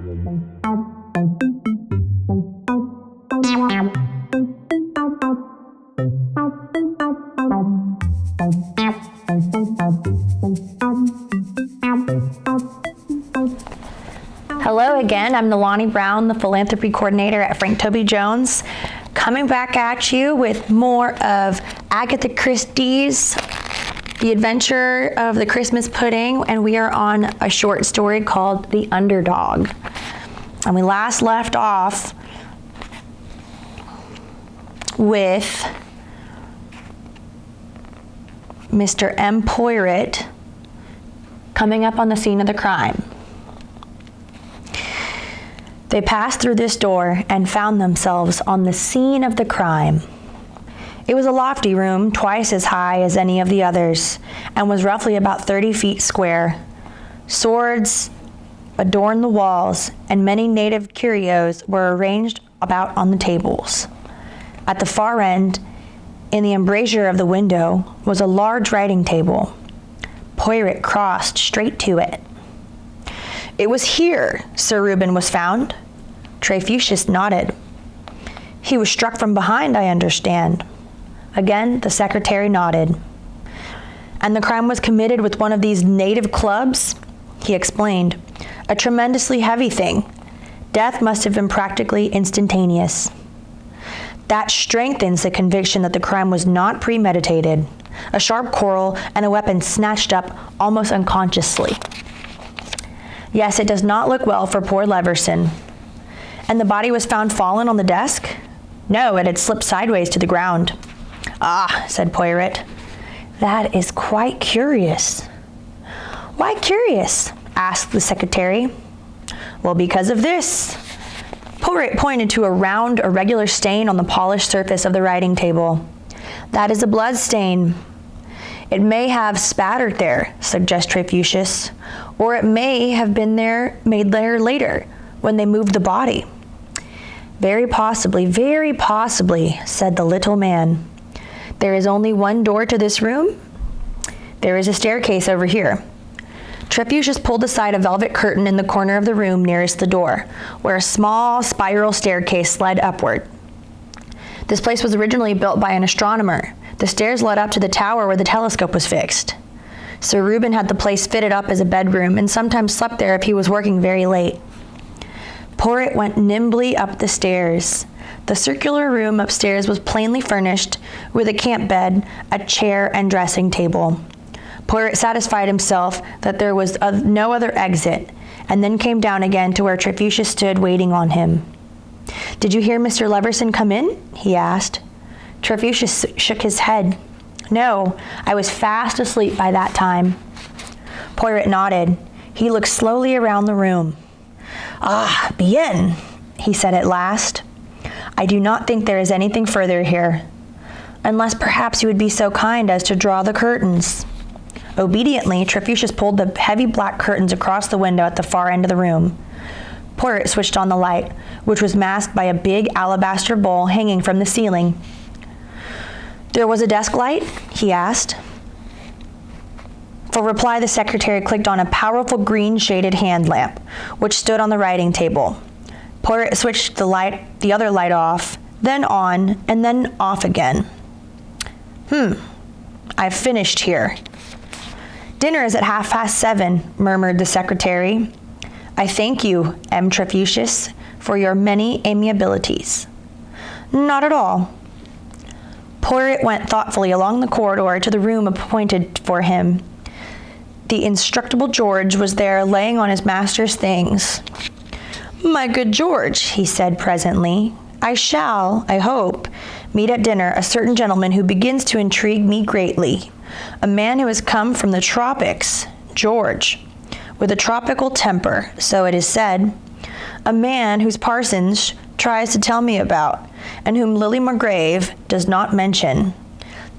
Hello again, I'm Nalani Brown, the Philanthropy Coordinator at Frank Toby Jones, coming back at you with more of Agatha Christie's The Adventure of the Christmas Pudding, and we are on a short story called The Underdog. And we last left off with Mr. M. Poirot coming up on the scene of the crime. They passed through this door and found themselves on the scene of the crime. It was a lofty room, twice as high as any of the others, and was roughly about 30 feet square. Swords adorned the walls, and many native curios were arranged about on the tables. At the far end, in the embrasure of the window, was a large writing table. Poirot crossed straight to it. It was here Sir Reuben was found. Trefusis nodded. He was struck from behind, I understand. Again, the secretary nodded. And the crime was committed with one of these native clubs? He explained. A tremendously heavy thing. Death must have been practically instantaneous. That strengthens the conviction that the crime was not premeditated. A sharp quarrel and a weapon snatched up almost unconsciously. Yes, it does not look well for poor Leverson. And the body was found fallen on the desk? No, it had slipped sideways to the ground. Ah, said Poirot. That is quite curious. Why curious? Asked the secretary. Well, because of this. Poirot pointed to a round, irregular stain on the polished surface of the writing table. That is a blood stain. It may have spattered there, suggests Trefusis, or it may have been made there later, when they moved the body. Very possibly, said the little man. There is only one door to this room? There is a staircase over here. Trefusis pulled aside a velvet curtain in the corner of the room nearest the door, where a small spiral staircase led upward. This place was originally built by an astronomer. The stairs led up to the tower where the telescope was fixed. Sir Reuben had the place fitted up as a bedroom and sometimes slept there if he was working very late. Poirot went nimbly up the stairs. The circular room upstairs was plainly furnished with a camp bed, a chair, and dressing table. Poirot satisfied himself that there was no other exit, and then came down again to where Trefusis stood waiting on him. Did you hear Mr. Leverson come in? He asked. Trefusis shook his head. No, I was fast asleep by that time. Poirot nodded. He looked slowly around the room. Ah, bien, he said at last. I do not think there is anything further here, unless perhaps you would be so kind as to draw the curtains. Obediently, Trefusis pulled the heavy black curtains across the window at the far end of the room. Poirot switched on the light, which was masked by a big alabaster bowl hanging from the ceiling. There was a desk light? He asked. For reply, the secretary clicked on a powerful green-shaded hand lamp, which stood on the writing table. Poirot switched the other light off, then on, and then off again. I've finished here. Dinner is at 7:30, murmured the secretary. I thank you, M. Trefusis, for your many amiabilities. Not at all. Poirot went thoughtfully along the corridor to the room appointed for him. The indestructible George was there laying on his master's things. My good George, he said presently, I shall, I hope, meet at dinner a certain gentleman who begins to intrigue me greatly. A man who has come from the tropics, George, with a tropical temper, so it is said. A man whose Parsons tries to tell me about, and whom Lily Margrave does not mention.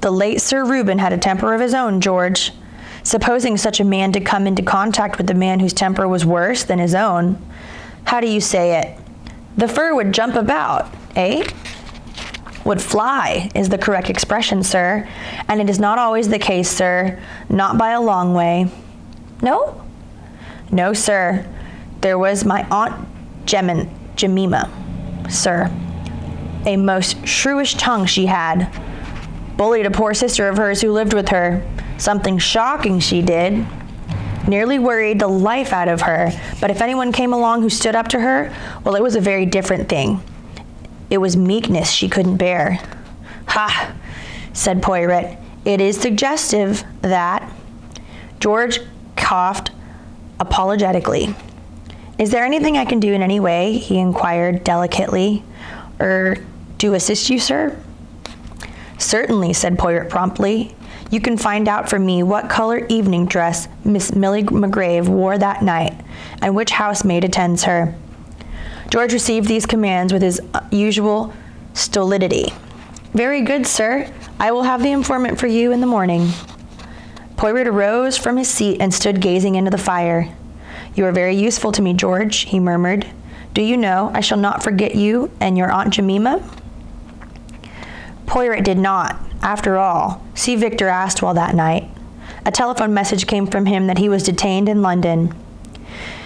The late Sir Reuben had a temper of his own, George. Supposing such a man to come into contact with a man whose temper was worse than his own, how do you say it? The fur would jump about, eh? Would fly is the correct expression, sir, and it is not always the case, sir, not by a long way. No? No, sir. There was my Aunt Jemima, sir. A most shrewish tongue she had. Bullied a poor sister of hers who lived with her. Something shocking she did. Nearly worried the life out of her, but if anyone came along who stood up to her, well, it was a very different thing. It was meekness she couldn't bear. Ha, said Poirot. It is suggestive that... George coughed apologetically. Is there anything I can do in any way? He inquired delicately. To assist you, sir? Certainly, said Poirot promptly. You can find out for me what color evening dress Miss Millie McGrave wore that night, and which housemaid attends her. George received these commands with his usual stolidity. Very good, sir. I will have the informant for you in the morning. Poirot arose from his seat and stood gazing into the fire. You are very useful to me, George, he murmured. Do you know I shall not forget you and your Aunt Jemima? Poirot did not, after all, see Victor Astwell that night. A telephone message came from him that he was detained in London.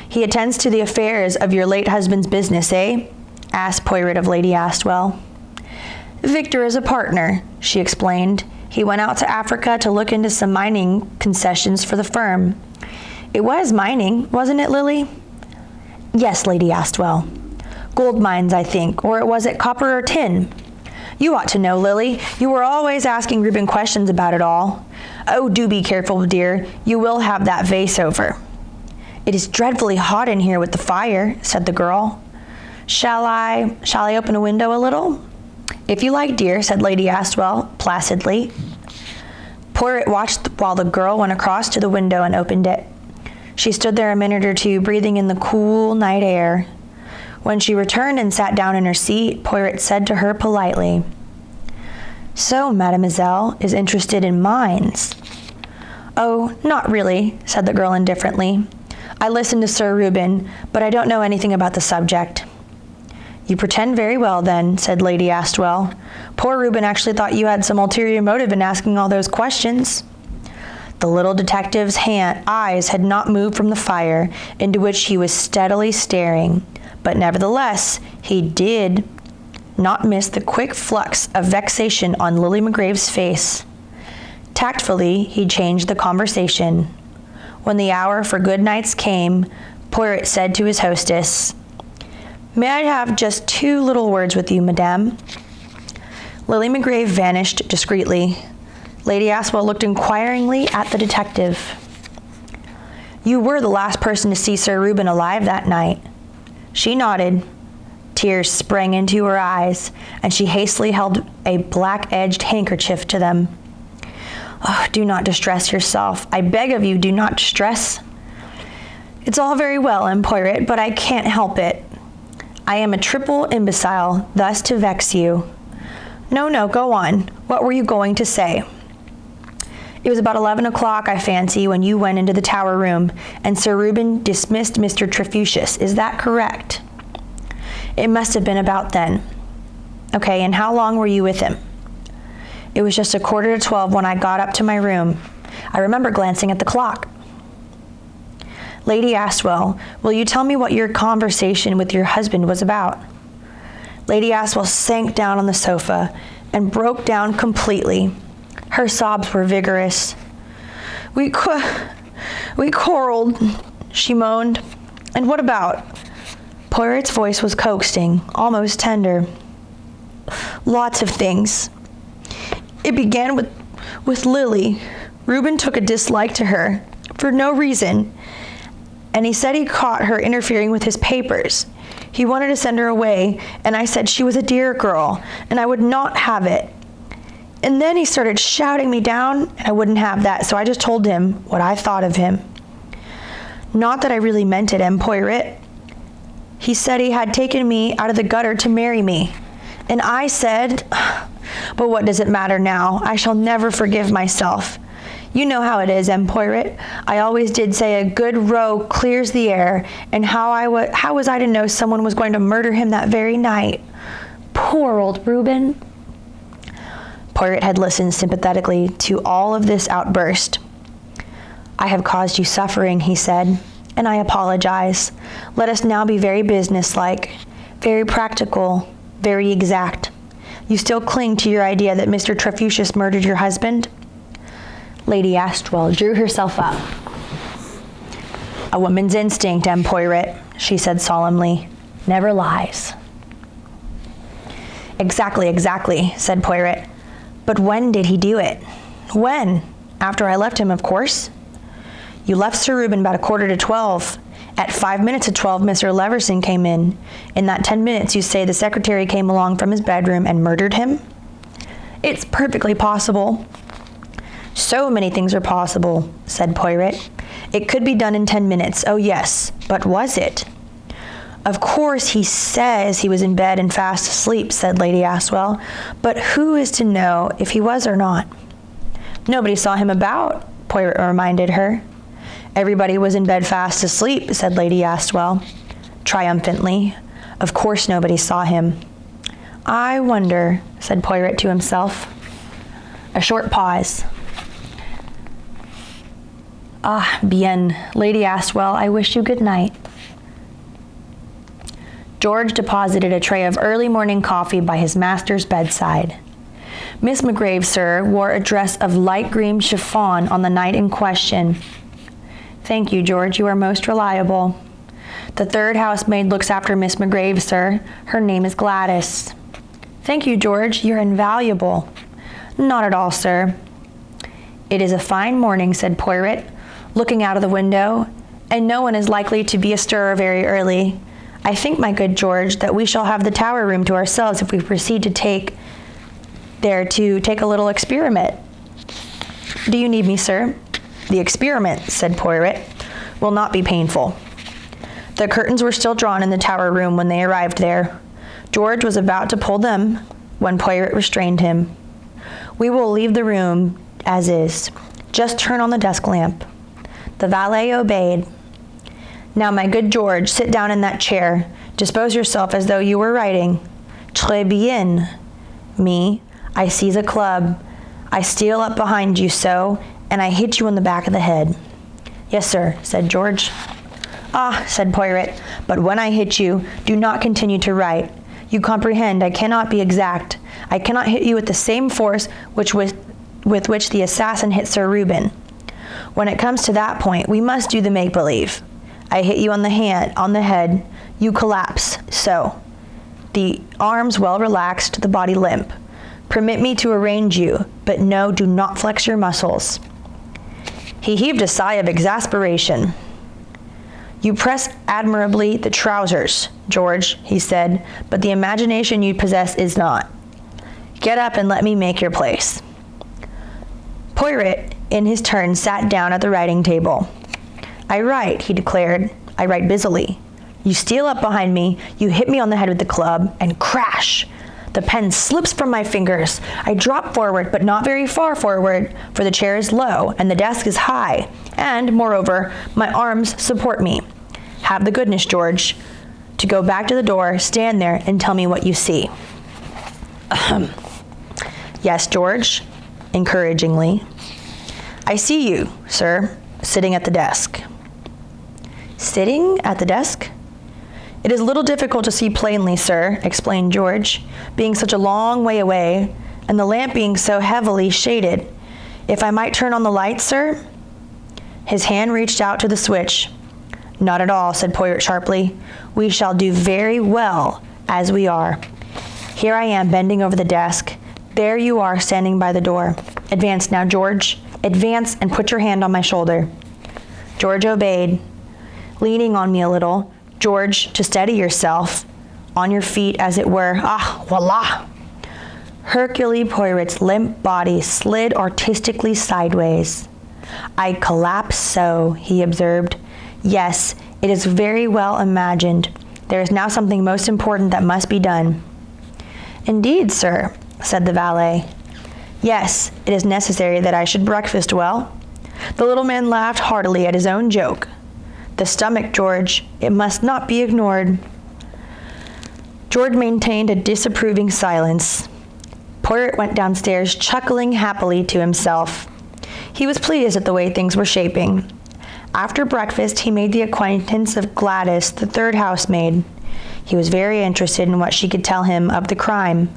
He attends to the affairs of your late husband's business, eh? Asked Poirot of Lady Astwell. Victor is a partner, she explained. He went out to Africa to look into some mining concessions for the firm. It was mining, wasn't it, Lily? Yes, Lady Astwell. Gold mines, I think, or was it copper or tin? You ought to know, Lily. You were always asking Reuben questions about it all. Oh, do be careful, dear. You will have that vase over. It is dreadfully hot in here with the fire, said the girl. Shall I open a window a little? If you like, dear, said Lady Astwell placidly. Poirot watched while the girl went across to the window and opened it. She stood there a minute or two, breathing in the cool night air. When she returned and sat down in her seat, Poirot said to her politely, So, mademoiselle is interested in mines. Oh, not really, said the girl indifferently. I listened to Sir Reuben, but I don't know anything about the subject. You pretend very well, then, said Lady Astwell. Poor Reuben actually thought you had some ulterior motive in asking all those questions. The little detective's eyes had not moved from the fire, into which he was steadily staring, but nevertheless, he did not miss the quick flux of vexation on Lily McGrave's face. Tactfully, he changed the conversation. When the hour for good nights came, Poirot said to his hostess, May I have just 2 little words with you, madame? Lily McGrave vanished discreetly. Lady Astwell looked inquiringly at the detective. You were the last person to see Sir Reuben alive that night. She nodded. Tears sprang into her eyes, and she hastily held a black-edged handkerchief to them. Oh, do not distress yourself. I beg of you, do not distress. It's all very well, M. Poirot, but I can't help it. I am a triple imbecile, thus to vex you. No, go on. What were you going to say? It was about 11 o'clock, I fancy, when you went into the tower room, and Sir Reuben dismissed Mr. Trefusis. Is that correct? It must have been about then. Okay, and how long were you with him? It was just 11:45 when I got up to my room. I remember glancing at the clock. Lady Astwell, will you tell me what your conversation with your husband was about? Lady Astwell sank down on the sofa and broke down completely. Her sobs were vigorous. We quarreled, she moaned. And what about? Poirot's voice was coaxing, almost tender. Lots of things. It began with Lily. Reuben took a dislike to her, for no reason, and he said he caught her interfering with his papers. He wanted to send her away, and I said she was a dear girl, and I would not have it. And then he started shouting me down, and I wouldn't have that, so I just told him what I thought of him. Not that I really meant it, M. Poirot. He said he had taken me out of the gutter to marry me. And I said, but what does it matter now? I shall never forgive myself. You know how it is, M. Poirot. I always did say a good row clears the air, and how was I to know someone was going to murder him that very night? Poor old Reuben. Poirot had listened sympathetically to all of this outburst. I have caused you suffering, he said. and I apologize. Let us now be very businesslike, very practical, very exact. You still cling to your idea that Mr. Trefusis murdered your husband?" Lady Astwell drew herself up. "A woman's instinct, M. Poirot," she said solemnly, "never lies." Exactly, said Poirot. "But when did he do it?" "When? After I left him, of course." "You left Sir Reuben about 11:45. At 5 minutes to 12, Mr. Leverson came in. In that 10 minutes, you say the secretary came along from his bedroom and murdered him?" "It's perfectly possible." "So many things are possible," said Poirot. "It could be done in 10 minutes. Oh, yes. But was it?" "Of course he says he was in bed and fast asleep," said Lady Astwell. "But who is to know if he was or not?" "Nobody saw him about," Poirot reminded her. "Everybody was in bed fast asleep," said Lady Astwell, triumphantly. "Of course nobody saw him." "I wonder," said Poirot to himself. A short pause. "Ah, bien, Lady Astwell, I wish you good night." George deposited a tray of early morning coffee by his master's bedside. Miss McGrave, sir, wore a dress of light green chiffon on the night in question. "Thank you, George, you are most reliable." "The third housemaid looks after Miss McGrave, sir. Her name is Gladys." "Thank you, George, you're invaluable." "Not at all, sir." "It is a fine morning," said Poirot, looking out of the window, "and no one is likely to be astir very early. I think, my good George, that we shall have the tower room to ourselves if we proceed to take a little experiment." "Do you need me, sir?" "The experiment," said Poirot, "will not be painful." The curtains were still drawn in the tower room when they arrived there. George was about to pull them when Poirot restrained him. "We will leave the room as is. Just turn on the desk lamp." The valet obeyed. "Now, my good George, sit down in that chair. Dispose yourself as though you were writing. Très bien. Me, I seize a club. I steal up behind you so, and I hit you on the back of the head." "Yes, sir," said George. "Ah," said Poirot, "but when I hit you, do not continue to write. You comprehend, I cannot be exact. I cannot hit you with the same force with which the assassin hit Sir Reuben. When it comes to that point, we must do the make-believe. I hit you on the head, you collapse, so. The arms well relaxed, the body limp. Permit me to arrange you, but no, do not flex your muscles." He heaved a sigh of exasperation. "You press admirably the trousers, George," he said, "but the imagination you possess is not. Get up and let me make your place." Poirot, in his turn, sat down at the writing table. "I write," he declared. "I write busily. You steal up behind me, you hit me on the head with the club, and crash! The pen slips from my fingers. I drop forward, but not very far forward, for the chair is low and the desk is high, and, moreover, my arms support me. Have the goodness, George, to go back to the door, stand there, and tell me what you see." "Ahem. Yes, George," encouragingly. "I see you, sir, sitting at the desk." "Sitting at the desk?" "It is a little difficult to see plainly, sir," explained George, "being such a long way away, and the lamp being so heavily shaded. If I might turn on the light, sir?" His hand reached out to the switch. "Not at all," said Poirot sharply. "We shall do very well as we are. Here I am bending over the desk. There you are standing by the door. Advance now, George. Advance and put your hand on my shoulder." George obeyed. "Leaning on me a little, George, to steady yourself, on your feet as it were. Ah, voila!" Hercule Poirot's limp body slid artistically sideways. "I collapse so," he observed. "Yes, it is very well imagined. There is now something most important that must be done." "Indeed, sir," said the valet. "Yes, it is necessary that I should breakfast well." The little man laughed heartily at his own joke. "The stomach, George, it must not be ignored." George maintained a disapproving silence. Poirot went downstairs chuckling happily to himself. He was pleased at the way things were shaping. After breakfast, he made the acquaintance of Gladys, the third housemaid. He was very interested in what she could tell him of the crime.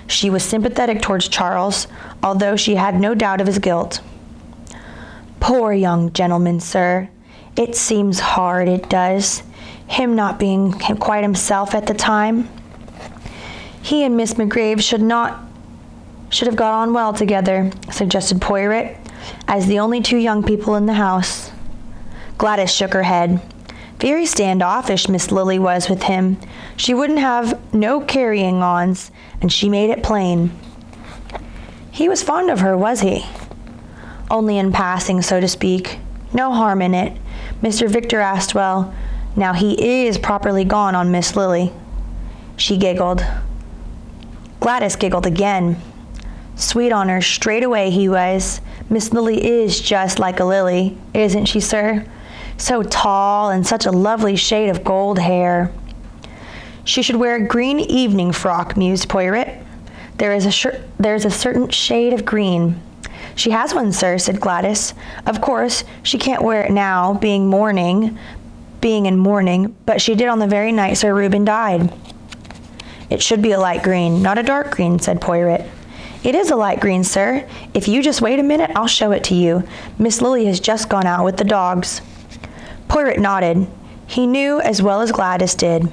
She was sympathetic towards Charles, although she had no doubt of his guilt. "Poor young gentleman, sir. It seems hard, it does, him not being quite himself at the time. He and Miss McGrave should have got on well together," suggested Poirot, as the only two young people in the house. Gladys shook her head. Very standoffish Miss Lily was with him. She wouldn't have no carrying-ons, and she made it plain. He was fond of her, was he? Only in passing, so to speak. No harm in it. Mr. Victor Astwell, now he is properly gone on Miss Lily. She giggled. Gladys giggled again. Sweet on her straight away he was. Miss Lily is just like a lily, isn't she, sir? So tall and such a lovely shade of gold hair. She should wear a green evening frock, mused Poirot. There is a certain shade of green. She has one, sir, said Gladys. Of course, she can't wear it now, being in mourning, but she did on the very night Sir Reuben died. It should be a light green, not a dark green, said Poirot. It is a light green, sir. If you just wait a minute, I'll show it to you. Miss Lily has just gone out with the dogs. Poirot nodded. He knew as well as Gladys did.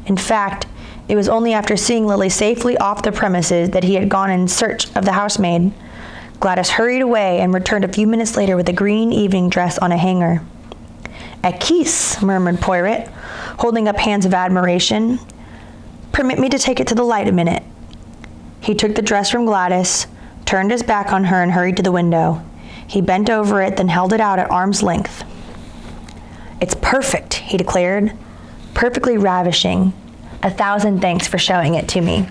In fact, it was only after seeing Lily safely off the premises that he had gone in search of the housemaid. Gladys hurried away and returned a few minutes later with a green evening dress on a hanger. "A kiss," murmured Poirot, holding up hands of admiration. "Permit me to take it to the light a minute." He took the dress from Gladys, turned his back on her, and hurried to the window. He bent over it, then held it out at arm's length. "It's perfect," he declared. "Perfectly ravishing. 1,000 thanks for showing it to me."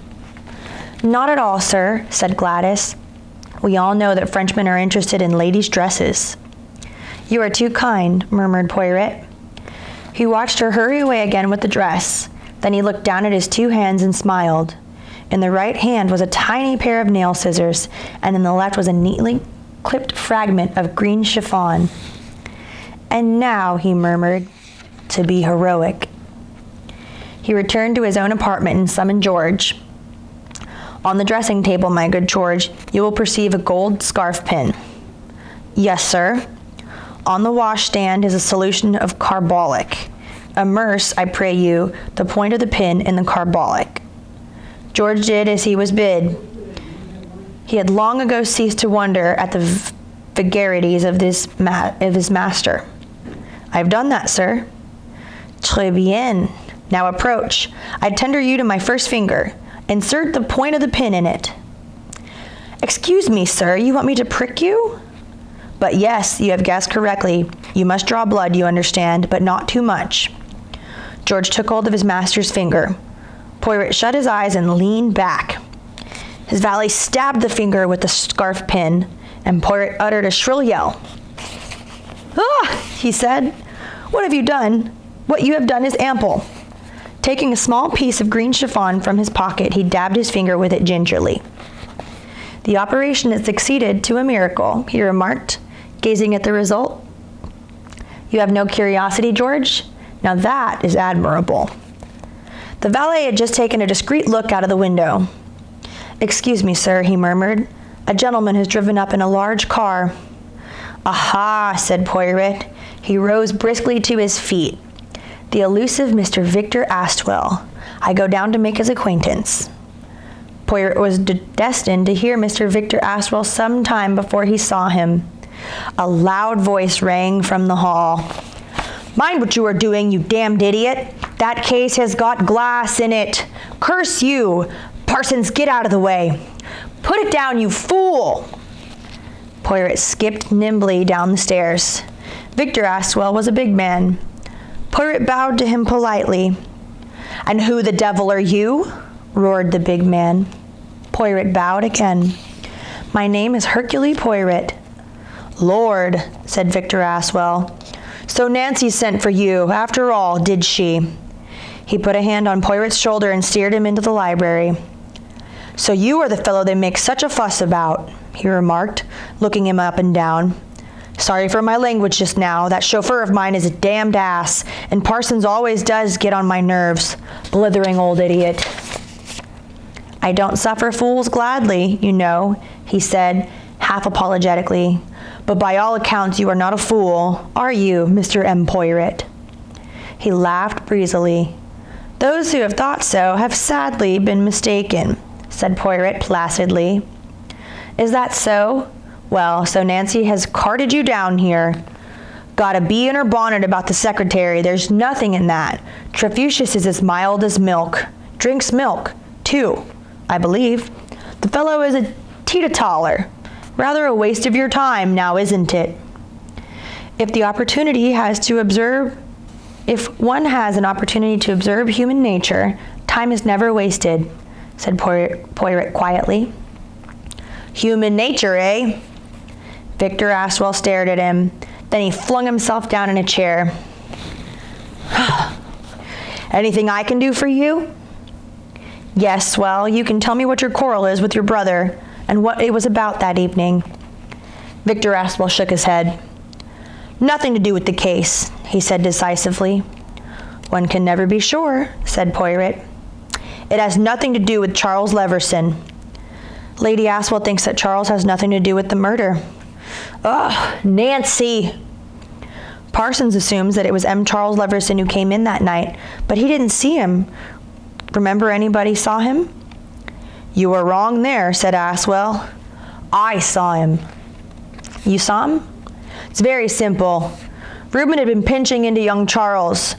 "Not at all, sir," said Gladys. "We all know that Frenchmen are interested in ladies' dresses." "You are too kind," murmured Poirot. He watched her hurry away again with the dress. Then he looked down at his two hands and smiled. In the right hand was a tiny pair of nail scissors, and in the left was a neatly clipped fragment of green chiffon. "And now," he murmured, "to be heroic." He returned to his own apartment and summoned George. "On the dressing table, my good George, you will perceive a gold scarf pin." "Yes, sir." "On the washstand is a solution of carbolic. Immerse, I pray you, the point of the pin in the carbolic." George did as he was bid. He had long ago ceased to wonder at the vagaries of his master. "I have done that, sir." "Très bien. Now approach. I tender you to my first finger. Insert the point of the pin in it." "Excuse me, sir, you want me to prick you?" "But yes, you have guessed correctly. You must draw blood, you understand, but not too much." George took hold of his master's finger. Poirot shut his eyes and leaned back. His valet stabbed the finger with the scarf pin, and Poirot uttered a shrill yell. "Ah!" he said. "What have you done? What you have done is ample." Taking a small piece of green chiffon from his pocket, he dabbed his finger with it gingerly. "The operation has succeeded to a miracle," he remarked, gazing at the result. "You have no curiosity, George? Now that is admirable." The valet had just taken a discreet look out of the window. "Excuse me, sir," he murmured. "A gentleman has driven up in a large car." "Aha!" said Poirot. He rose briskly to his feet. "The elusive Mr. Victor Astwell. I go down to make his acquaintance." Poirot was destined to hear Mr. Victor Astwell some time before he saw him. A loud voice rang from the hall. "Mind what you are doing, you damned idiot! That case has got glass in it! Curse you! Parsons, get out of the way! Put it down, you fool!" Poirot skipped nimbly down the stairs. Victor Astwell was a big man. Poirot bowed to him politely. "And who the devil are you?" roared the big man. Poirot bowed again. "My name is Hercule Poirot." "Lord," said Victor Astwell. "So Nancy sent for you, after all, did she?" He put a hand on Poirot's shoulder and steered him into the library. "So you are the fellow they make such a fuss about," he remarked, looking him up and down. Sorry for my language just now. That chauffeur of mine is a damned ass, and Parsons always does get on my nerves. Blithering old idiot. I don't suffer fools gladly, you know, he said, half apologetically. But by all accounts, you are not a fool, are you, Mr. M. Poirot? He laughed breezily. Those who have thought so have sadly been mistaken, said Poirot placidly. Is that so? Well, so Nancy has carted you down here. Got a bee in her bonnet about the secretary. There's nothing in that. Trefusis is as mild as milk. Drinks milk, too, I believe. The fellow is a teetotaler. Rather a waste of your time, now isn't it? If one has an opportunity to observe human nature, time is never wasted, said Poirot quietly. Human nature, eh? Victor Aswell stared at him. Then he flung himself down in a chair. Anything I can do for you? Yes, well, you can tell me what your quarrel is with your brother and what it was about that evening. Victor Aswell shook his head. Nothing to do with the case, he said decisively. One can never be sure, said Poirot. It has nothing to do with Charles Leverson. Lady Aswell thinks that Charles has nothing to do with the murder. Ugh, Nancy! Parsons assumes that it was M. Charles Leverson who came in that night, but he didn't see him. Remember anybody saw him? You are wrong there, said Aswell. I saw him. You saw him? It's very simple. Reuben had been pinching into young Charles.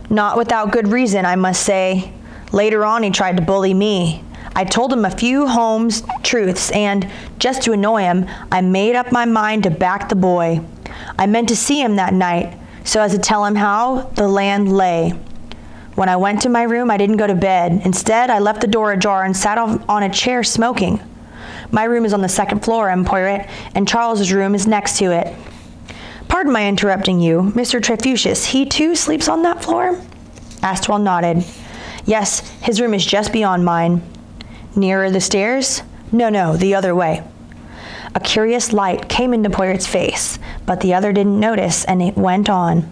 Not without good reason, I must say. Later on, he tried to bully me. I told him a few Holmes truths, and, just to annoy him, I made up my mind to back the boy. I meant to see him that night, so as to tell him how the land lay. When I went to my room, I didn't go to bed. Instead, I left the door ajar and sat on a chair smoking. My room is on the second floor, M. Poirot, and Charles's room is next to it. Pardon my interrupting you. Mr. Trefusis, he too sleeps on that floor? Aswell nodded. Yes, his room is just beyond mine. Nearer the stairs? No, the other way. A curious light came into Poirot's face, but the other didn't notice, and it went on.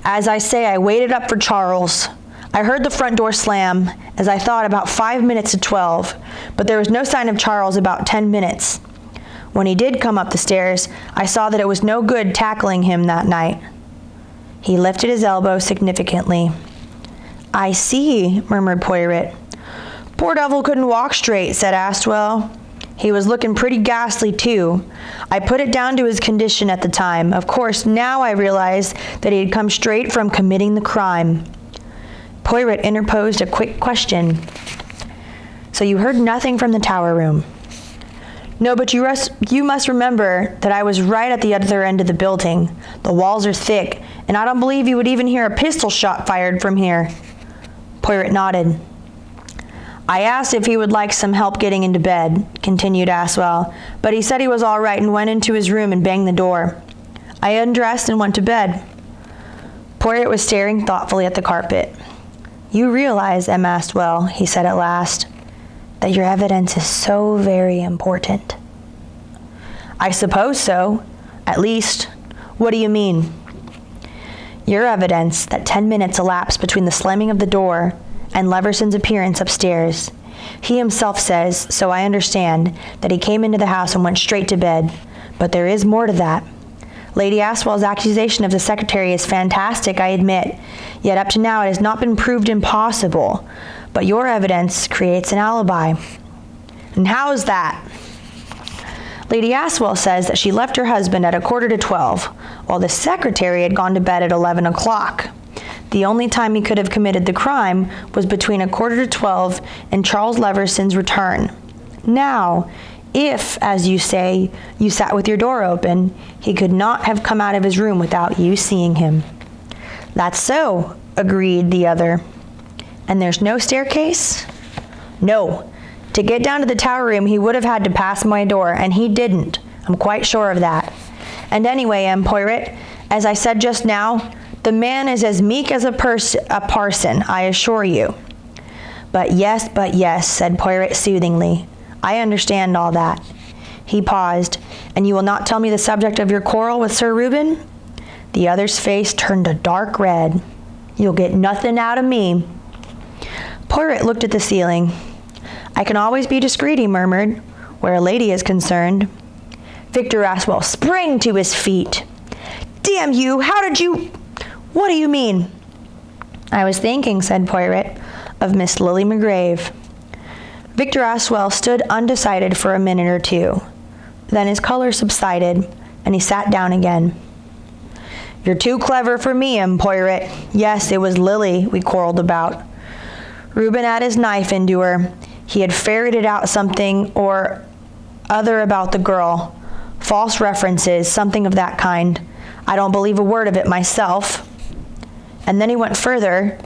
As I say, I waited up for Charles. I heard the front door slam, as I thought, about 5 minutes to 12, but there was no sign of Charles about 10 minutes. When he did come up the stairs, I saw that it was no good tackling him that night. He lifted his elbow significantly. I see, murmured Poirot. Poor devil couldn't walk straight, said Aswell. He was looking pretty ghastly, too. I put it down to his condition at the time. Of course, now I realize that he had come straight from committing the crime. Poirot interposed a quick question. So you heard nothing from the tower room? No, but you must remember that I was right at the other end of the building. The walls are thick, and I don't believe you would even hear a pistol shot fired from here. Poirot nodded. I asked if he would like some help getting into bed, continued Aswell, but he said he was all right and went into his room and banged the door. I undressed and went to bed. Poirot was staring thoughtfully at the carpet. You realize, M. Aswell, he said at last, that your evidence is so very important. I suppose so. At least. What do you mean? Your evidence that 10 minutes elapsed between the slamming of the door and Leverson's appearance upstairs. He himself says, so I understand, that he came into the house and went straight to bed. But there is more to that. Lady Aswell's accusation of the secretary is fantastic, I admit, yet up to now it has not been proved impossible. But your evidence creates an alibi. And how is that? Lady Aswell says that she left her husband at 11:45, while the secretary had gone to bed at 11 o'clock. The only time he could have committed the crime was between 11:45 and Charles Leverson's return. Now, if, as you say, you sat with your door open, he could not have come out of his room without you seeing him. That's so, agreed the other. And there's no staircase? No. To get down to the tower room, he would have had to pass my door, and he didn't. I'm quite sure of that. And anyway, M. Poirot, as I said just now, the man is as meek as a parson, I assure you. But yes, said Poirot soothingly. I understand all that. He paused, And you will not tell me the subject of your quarrel with Sir Reuben? The other's face turned a dark red. You'll get nothing out of me. Poirot looked at the ceiling. I can always be discreet, he murmured, where a lady is concerned. Victor Aswell sprang to his feet. Damn you, how did you... What do you mean? I was thinking, said Poirot, of Miss Lily McGrave. Victor Aswell stood undecided for a minute or two. Then his color subsided, and he sat down again. You're too clever for me, Poirot. Yes, it was Lily we quarreled about. Reuben had his knife into her. He had ferreted out something or other about the girl. False references, something of that kind. I don't believe a word of it myself. And then he went further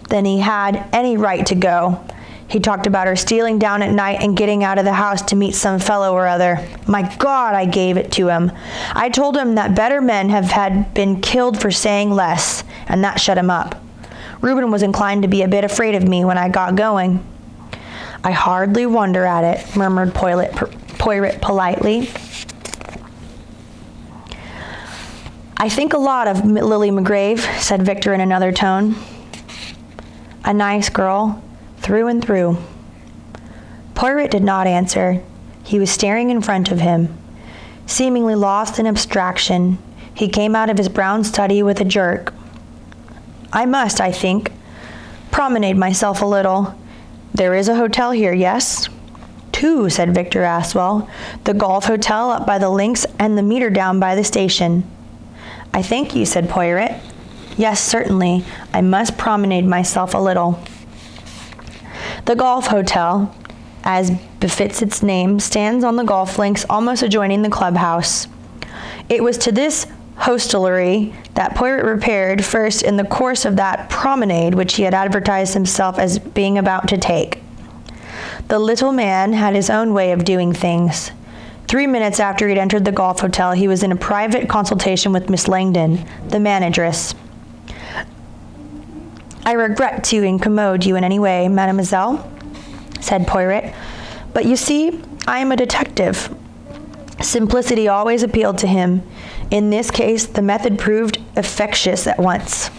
than he had any right to go. He talked about her stealing down at night and getting out of the house to meet some fellow or other. My God, I gave it to him. I told him that better men had been killed for saying less, and that shut him up. Reuben was inclined to be a bit afraid of me when I got going. I hardly wonder at it, murmured Poirot politely. I think a lot of Lily McGrave, said Victor in another tone. A nice girl, through and through. Poirot did not answer. He was staring in front of him. Seemingly lost in abstraction, he came out of his brown study with a jerk. I must, I think, promenade myself a little. There is a hotel here, yes? 2, said Victor Aswell. The Golf Hotel up by the links and the meter down by the station. I thank you, said Poirot. Yes, certainly. I must promenade myself a little. The Golf Hotel, as befits its name, stands on the golf links almost adjoining the clubhouse. It was to this hostelry that Poirot repaired first in the course of that promenade which he had advertised himself as being about to take. The little man had his own way of doing things. 3 minutes after he had entered the Golf Hotel, he was in a private consultation with Miss Langdon, the manageress. I regret to incommode you in any way, mademoiselle, said Poirot, but you see, I am a detective. Simplicity always appealed to him. In this case, the method proved effectuous at once.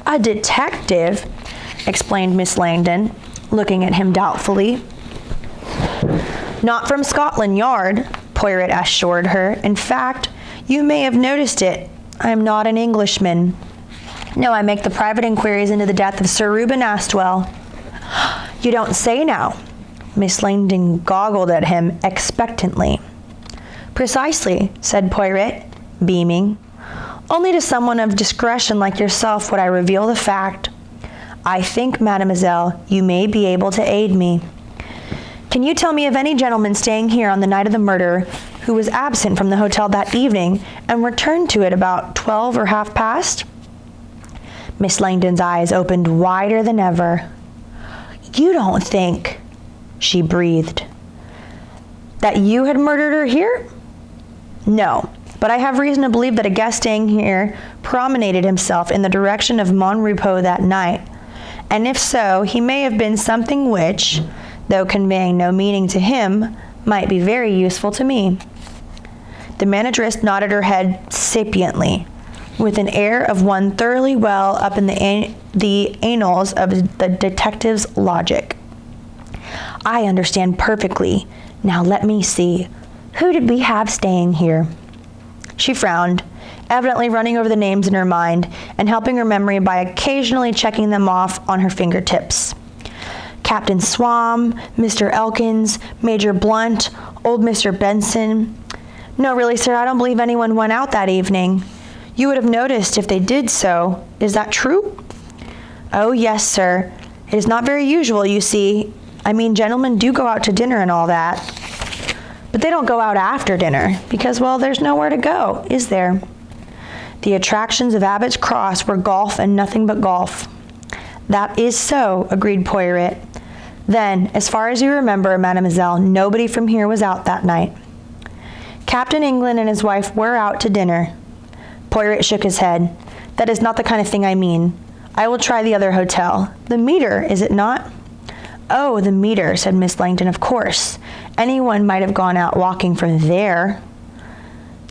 A detective, explained Miss Langdon, looking at him doubtfully. Not from Scotland Yard, Poirot assured her. In fact, you may have noticed it. I am not an Englishman. No, I make the private inquiries into the death of Sir Reuben Aswell. You don't say now. Miss Langdon goggled at him expectantly. Precisely, said Poirot, beaming. Only to someone of discretion like yourself would I reveal the fact. I think, mademoiselle, you may be able to aid me. Can you tell me of any gentleman staying here on the night of the murder who was absent from the hotel that evening and returned to it about 12 or half past? Miss Langdon's eyes opened wider than ever. You don't think, she breathed, that you had murdered her here? No, but I have reason to believe that a guest staying here promenaded himself in the direction of Mon Repos that night, and if so, he may have been something which, though conveying no meaning to him, might be very useful to me. The manageress nodded her head sapiently, with an air of one thoroughly well up in the annals of the detective's logic. I understand perfectly. Now let me see. Who did we have staying here? She frowned, evidently running over the names in her mind and helping her memory by occasionally checking them off on her fingertips. Captain Swam, Mr. Elkins, Major Blunt, old Mr. Benson. No, really, sir, I don't believe anyone went out that evening. You would have noticed if they did so. Is that true? Oh, yes, sir. It is not very usual, you see. I mean, gentlemen do go out to dinner and all that. But they don't go out after dinner because, well, there's nowhere to go, is there? The attractions of Abbott's Cross were golf and nothing but golf. That is so, agreed Poirot. Then, as far as you remember, mademoiselle, nobody from here was out that night. Captain England and his wife were out to dinner. Poirot shook his head. That is not the kind of thing I mean. I will try the other hotel. The Meter, is it not? Oh, the Meter, said Miss Langdon, of course. Anyone might have gone out walking from there.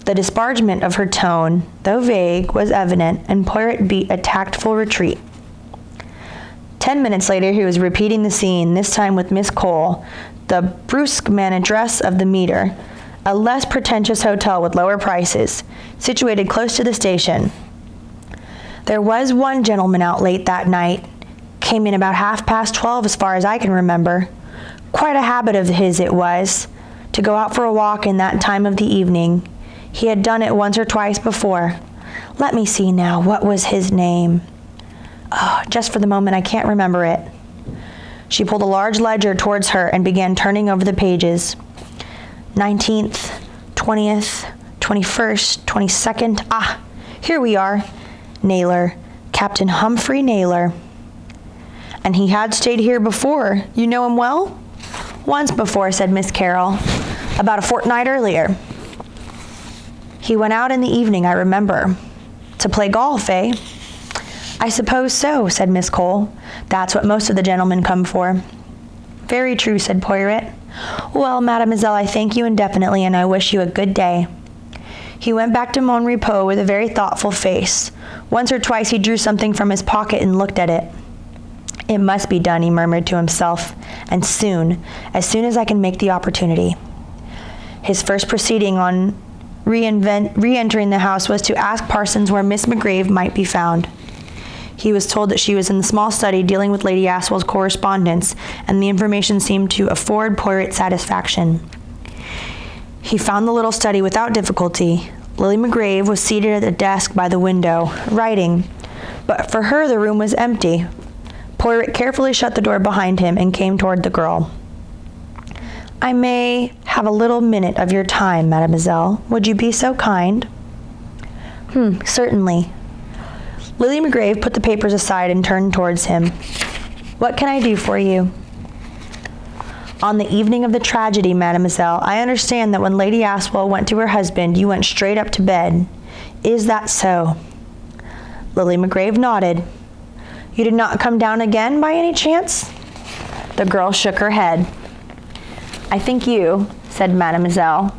The disparagement of her tone, though vague, was evident, and Poirot beat a tactful retreat. 10 minutes later, he was repeating the scene, this time with Miss Cole, the brusque manageress of the Meter, a less pretentious hotel with lower prices, situated close to the station. There was one gentleman out late that night, came in about 12:30 as far as I can remember. Quite a habit of his it was, to go out for a walk in that time of the evening. He had done it once or twice before. Let me see now, what was his name? Oh, just for the moment I can't remember it. She pulled a large ledger towards her and began turning over the pages. 19th, 20th, 21st, 22nd. Ah, here we are. Naylor, Captain Humphrey Naylor. And he had stayed here before. You know him well? Once before, said Miss Carroll. About a fortnight earlier. He went out in the evening, I remember. To play golf, eh? I suppose so, said Miss Cole. That's what most of the gentlemen come for. Very true, said Poirot. Well, mademoiselle, I thank you indefinitely, and I wish you a good day. He went back to Mon Repos with a very thoughtful face. Once or twice he drew something from his pocket and looked at it. It must be done, he murmured to himself, and soon as I can make the opportunity. His first proceeding on re-entering the house was to ask Parsons where Miss McGrave might be found. He was told that she was in the small study dealing with Lady Aswell's correspondence, and the information seemed to afford Poirot satisfaction. He found the little study without difficulty. Lily McGrave was seated at a desk by the window, writing, but for her the room was empty. Poirot carefully shut the door behind him and came toward the girl. I may have a little minute of your time, mademoiselle. Would you be so kind? Certainly. Lily McGrave put the papers aside and turned towards him. What can I do for you? On the evening of the tragedy, mademoiselle, I understand that when Lady Aswell went to her husband, you went straight up to bed. Is that so? Lily McGrave nodded. You did not come down again by any chance? The girl shook her head. I think you said, mademoiselle,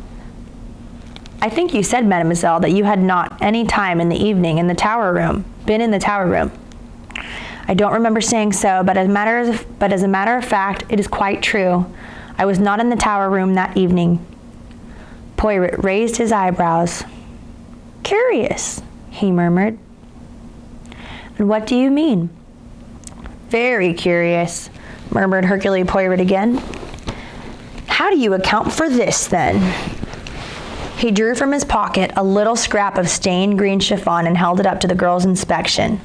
that you had not any time in the evening in the tower room, been in the tower room. I don't remember saying so, but as a matter of fact, it is quite true. I was not in the tower room that evening. Poirot raised his eyebrows. Curious, he murmured. And what do you mean? Very curious, murmured Hercule Poirot again. How do you account for this, then? He drew from his pocket a little scrap of stained green chiffon and held it up to the girl's inspection.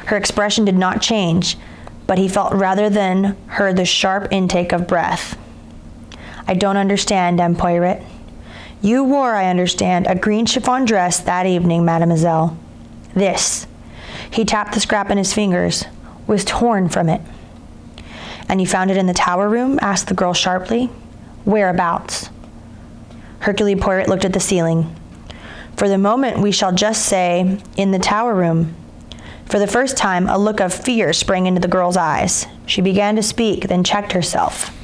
Her expression did not change, but he felt rather than heard the sharp intake of breath. I don't understand, Dame Poirot. You wore, I understand, a green chiffon dress that evening, mademoiselle. This, he tapped the scrap in his fingers, was torn from it. And you found it in the tower room? Asked the girl sharply. Whereabouts? Hercule Poirot looked at the ceiling. For the moment, we shall just say, in the tower room. For the first time, a look of fear sprang into the girl's eyes. She began to speak, then checked herself.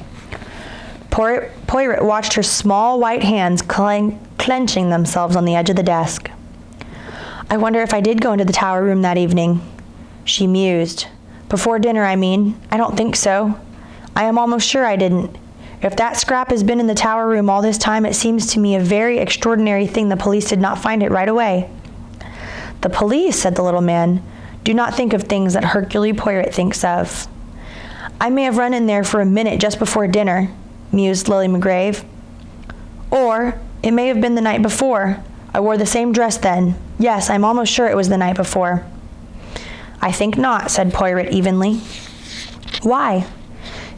Poirot watched her small white hands clenching themselves on the edge of the desk. I wonder if I did go into the tower room that evening, she mused. Before dinner, I mean. I don't think so. I am almost sure I didn't. If that scrap has been in the tower room all this time, it seems to me a very extraordinary thing the police did not find it right away. The police, said the little man, do not think of things that Hercule Poirot thinks of. I may have run in there for a minute just before dinner, mused Lily McGrave. Or it may have been the night before. I wore the same dress then. Yes, I'm almost sure it was the night before. I think not, said Poirot evenly. Why?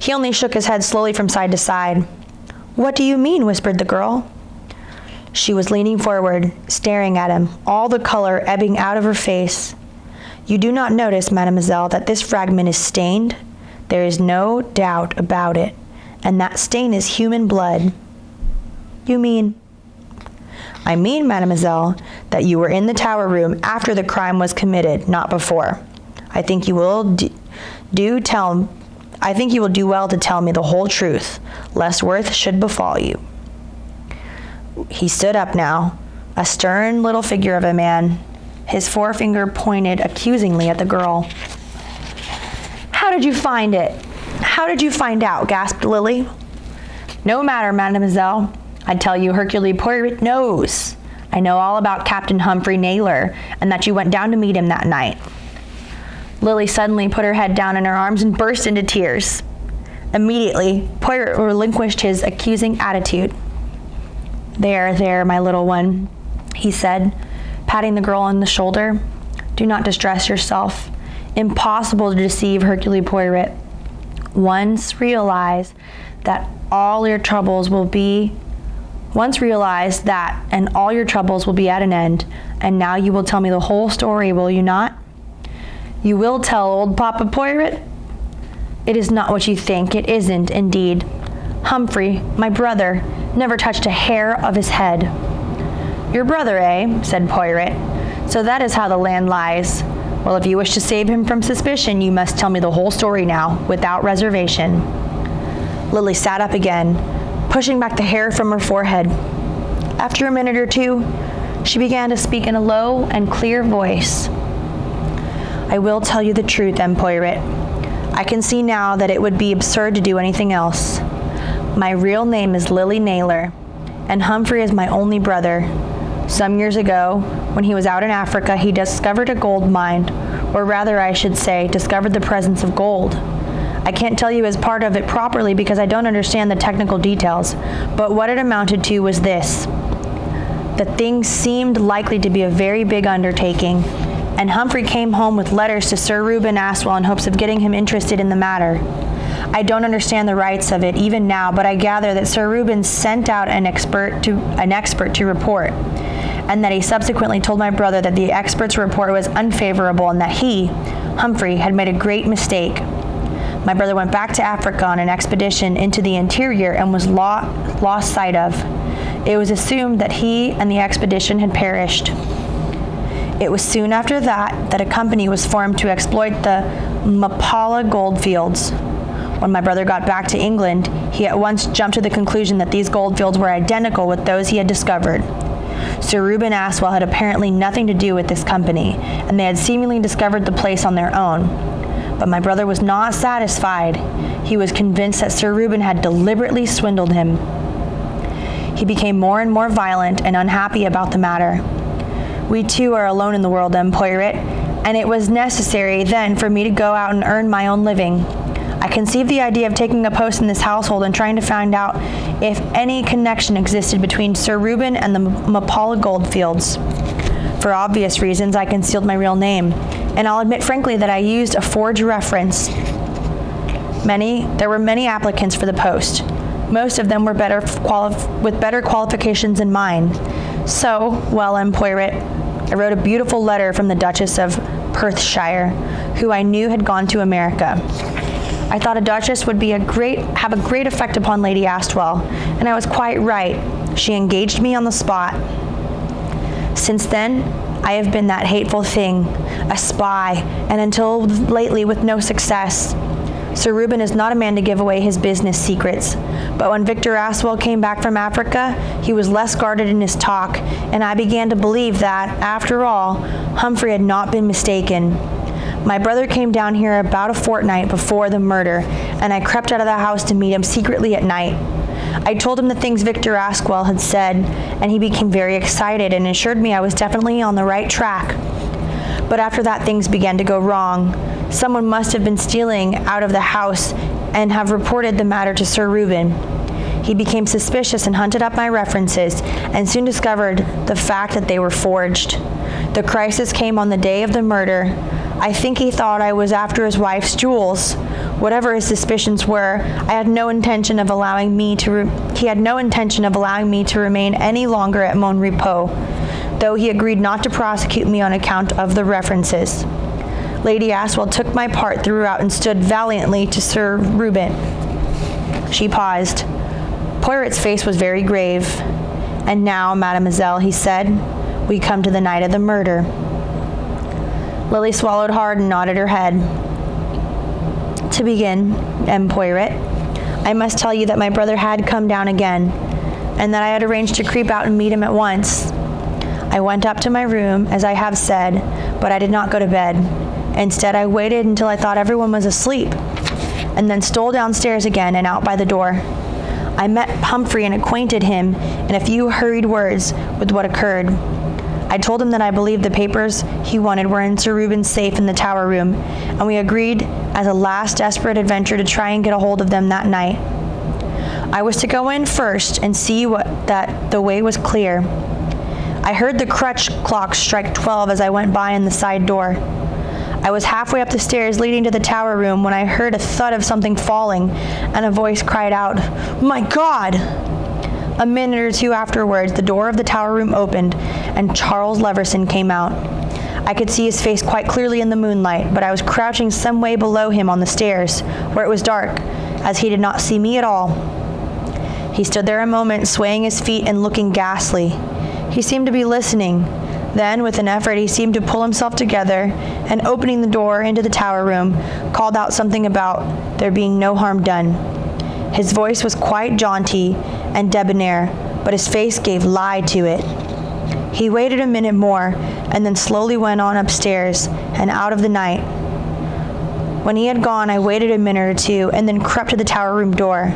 He only shook his head slowly from side to side. What do you mean? Whispered the girl. She was leaning forward, staring at him, all the color ebbing out of her face. You do not notice, mademoiselle, that this fragment is stained? There is no doubt about it, and that stain is human blood. You mean? I mean, mademoiselle, that you were in the tower room after the crime was committed, not before. I think you will do well to tell me the whole truth, lest worse should befall you. He stood up now. a stern little figure of a man, his forefinger pointed accusingly at the girl. "How did you find it? How did you find out?" gasped Lily. "No matter, mademoiselle. I tell you, Hercule Poirot knows. I know all about Captain Humphrey Naylor, and that you went down to meet him that night." Lily suddenly put her head down in her arms and burst into tears. Immediately, Poirot relinquished his accusing attitude. There, my little one," he said, patting the girl on the shoulder. "Do not distress yourself. Impossible to deceive Hercule Poirot. Once realize that and all your troubles will be at an end. And now you will tell me the whole story, will you not? You will tell old Papa Poirot? It is not what you think. It isn't, indeed. Humphrey, my brother, never touched a hair of his head." "Your brother, eh?" said Poirot. "So that is how the land lies. Well, if you wish to save him from suspicion, you must tell me the whole story now, without reservation." Lily sat up again, pushing back the hair from her forehead. After a minute or two, she began to speak in a low and clear voice. "I will tell you the truth, M. Poirot. I can see now that it would be absurd to do anything else. My real name is Lily Naylor, and Humphrey is my only brother. Some years ago, when he was out in Africa, he discovered a gold mine, or rather, I should say, discovered the presence of gold. I can't tell you as part of it properly because I don't understand the technical details, but what it amounted to was this. The thing seemed likely to be a very big undertaking, and Humphrey came home with letters to Sir Reuben Aswell in hopes of getting him interested in the matter. I don't understand the rights of it even now, but I gather that Sir Reuben sent out an expert to report, and that he subsequently told my brother that the expert's report was unfavorable and that he, Humphrey, had made a great mistake. My brother went back to Africa on an expedition into the interior and was lost sight of. It was assumed that he and the expedition had perished. It was soon after that a company was formed to exploit the Mapala goldfields. When my brother got back to England, he at once jumped to the conclusion that these goldfields were identical with those he had discovered. Sir Reuben Aswell had apparently nothing to do with this company, and they had seemingly discovered the place on their own. But my brother was not satisfied. He was convinced that Sir Reuben had deliberately swindled him. He became more and more violent and unhappy about the matter. We two are alone in the world, M. Poirot, and it was necessary then for me to go out and earn my own living. I conceived the idea of taking a post in this household and trying to find out if any connection existed between Sir Reuben and the Mapala goldfields. For obvious reasons, I concealed my real name, and I'll admit frankly that I used a forged reference. There were many applicants for the post. Most of them were with better qualifications than mine. So, M. Poirot, I wrote a beautiful letter from the Duchess of Perthshire, who I knew had gone to America. I thought a duchess would have a great effect upon Lady Aswell, and I was quite right. She engaged me on the spot. Since then, I have been that hateful thing, a spy, and until lately with no success. Sir Reuben is not a man to give away his business secrets, but when Victor Aswell came back from Africa, he was less guarded in his talk, and I began to believe that, after all, Humphrey had not been mistaken. My brother came down here about a fortnight before the murder, and I crept out of the house to meet him secretly at night. I told him the things Victor Aswell had said, and he became very excited and assured me I was definitely on the right track. But after that, things began to go wrong. Someone must have been stealing out of the house and have reported the matter to Sir Reuben. He became suspicious and hunted up my references, and soon discovered the fact that they were forged. The crisis came on the day of the murder. I think he thought I was after his wife's jewels. Whatever his suspicions were, he had no intention of allowing me to remain any longer at Mon Repos, though he agreed not to prosecute me on account of the references. Lady Aswell took my part throughout and stood valiantly to Sir Reuben. She paused. Poirot's face was very grave. "And now, mademoiselle," he said, "we come to the night of the murder." Lily swallowed hard and nodded her head. "To begin, M. Poirot, I must tell you that my brother had come down again, and that I had arranged to creep out and meet him at once. I went up to my room, as I have said, but I did not go to bed. Instead, I waited until I thought everyone was asleep, and then stole downstairs again and out by the door. I met Humphrey and acquainted him in a few hurried words with what occurred. I told him that I believed the papers he wanted were in Sir Reuben's safe in the tower room, and we agreed as a last desperate adventure to try and get a hold of them that night. I was to go in first and see that the way was clear. I heard the crutch clock strike 12 as I went by in the side door. I was halfway up the stairs leading to the tower room when I heard a thud of something falling, and a voice cried out, "My God!" A minute or two afterwards, the door of the tower room opened, and Charles Leverson came out. I could see his face quite clearly in the moonlight, but I was crouching some way below him on the stairs, where it was dark, as he did not see me at all. He stood there a moment, swaying his feet and looking ghastly. He seemed to be listening. Then, with an effort, he seemed to pull himself together, and opening the door into the tower room, called out something about there being no harm done. His voice was quite jaunty and debonair, but his face gave lie to it. He waited a minute more, and then slowly went on upstairs and out of the night. When he had gone, I waited a minute or two, and then crept to the tower room door.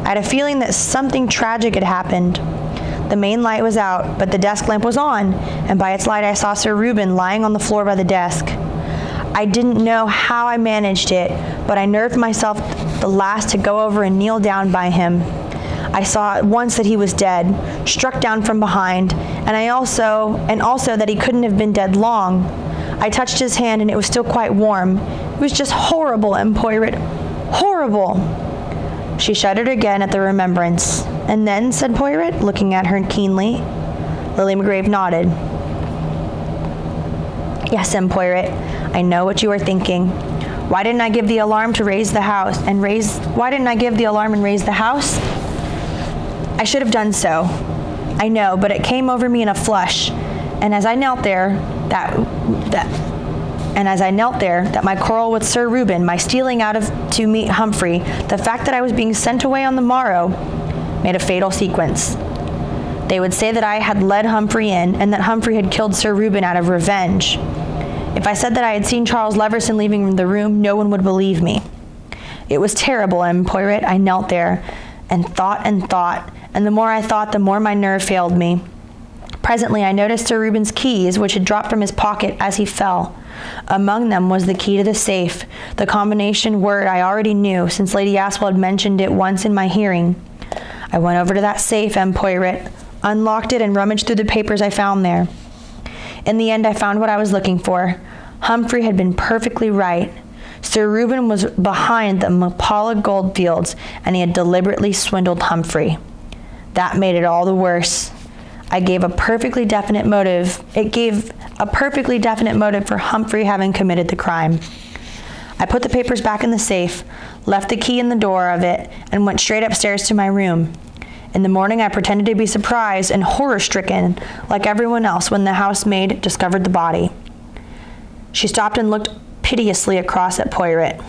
I had a feeling that something tragic had happened. The main light was out, but the desk lamp was on, and by its light I saw Sir Reuben lying on the floor by the desk. I didn't know how I managed it, but I nerved myself the last to go over and kneel down by him. I saw at once that he was dead, struck down from behind, and also that he couldn't have been dead long. I touched his hand, and it was still quite warm. It was just horrible, Empoiret. Horrible! She shuddered again at the remembrance. "And then?" said Poiret, looking at her keenly. Lily McGrave nodded. "Yes, Empoiret, I know what you are thinking. Why didn't I give the alarm to raise the house why didn't I give the alarm and raise the house? I should have done so. I know, but it came over me in a flush, and as I knelt there, that my quarrel with Sir Reuben, my stealing out to meet Humphrey, the fact that I was being sent away on the morrow, made a fatal sequence. They would say that I had led Humphrey in, and that Humphrey had killed Sir Reuben out of revenge. If I said that I had seen Charles Leverson leaving the room, no one would believe me. It was terrible, Empoiret. I knelt there, and thought, and the more I thought, the more my nerve failed me. Presently I noticed Sir Reuben's keys, which had dropped from his pocket as he fell. Among them was the key to the safe, the combination word I already knew, since Lady Aswell had mentioned it once in my hearing. I went over to that safe, Empoiret, unlocked it, and rummaged through the papers I found there. In the end, I found what I was looking for. Humphrey had been perfectly right. Sir Reuben was behind the Mapala goldfields, and he had deliberately swindled Humphrey. That made it all the worse. It gave a perfectly definite motive for Humphrey having committed the crime. I put the papers back in the safe, left the key in the door of it, and went straight upstairs to my room. In the morning, I pretended to be surprised and horror-stricken, like everyone else, when the housemaid discovered the body. She stopped and looked piteously across at Poiret.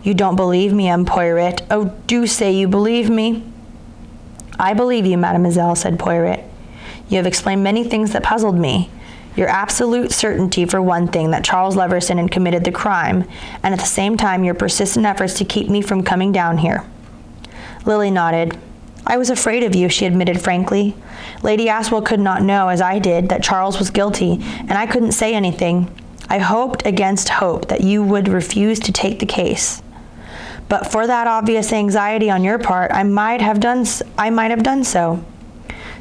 "You don't believe me, Empoiret. Oh, do say you believe me." "I believe you, mademoiselle," said Poiret. "You have explained many things that puzzled me. Your absolute certainty, for one thing, that Charles Leverson had committed the crime, and at the same time your persistent efforts to keep me from coming down here." Lily nodded. "I was afraid of you," she admitted frankly. "Lady Aswell could not know, as I did, that Charles was guilty, and I couldn't say anything. I hoped against hope that you would refuse to take the case. But for that obvious anxiety on your part, I might have done so,"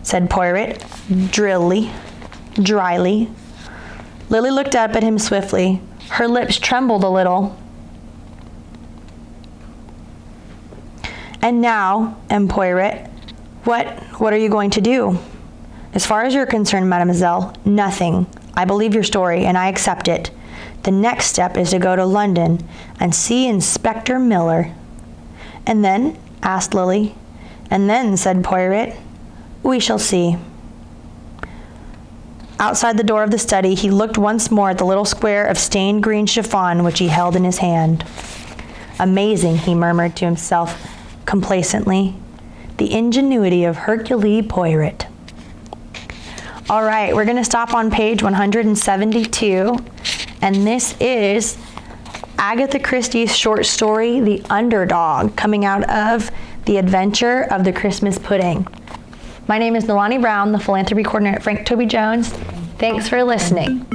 said Poiret, dryly. Lily looked up at him swiftly. Her lips trembled a little. "And now, Empoiret, what are you going to do?" "As far as you're concerned, mademoiselle, nothing. I believe your story, and I accept it. The next step is to go to London and see Inspector Miller." "And then?" asked Lily. "And then," said Poiret, "we shall see." Outside the door of the study, he looked once more at the little square of stained green chiffon which he held in his hand. "Amazing," he murmured to himself complacently. "The ingenuity of Hercule Poiret." All right, we're going to stop on page 172, and this is Agatha Christie's short story, The Underdog, coming out of The Adventure of the Christmas Pudding. My name is Nalani Brown, the philanthropy coordinator at Frank Toby Jones. Thanks for listening.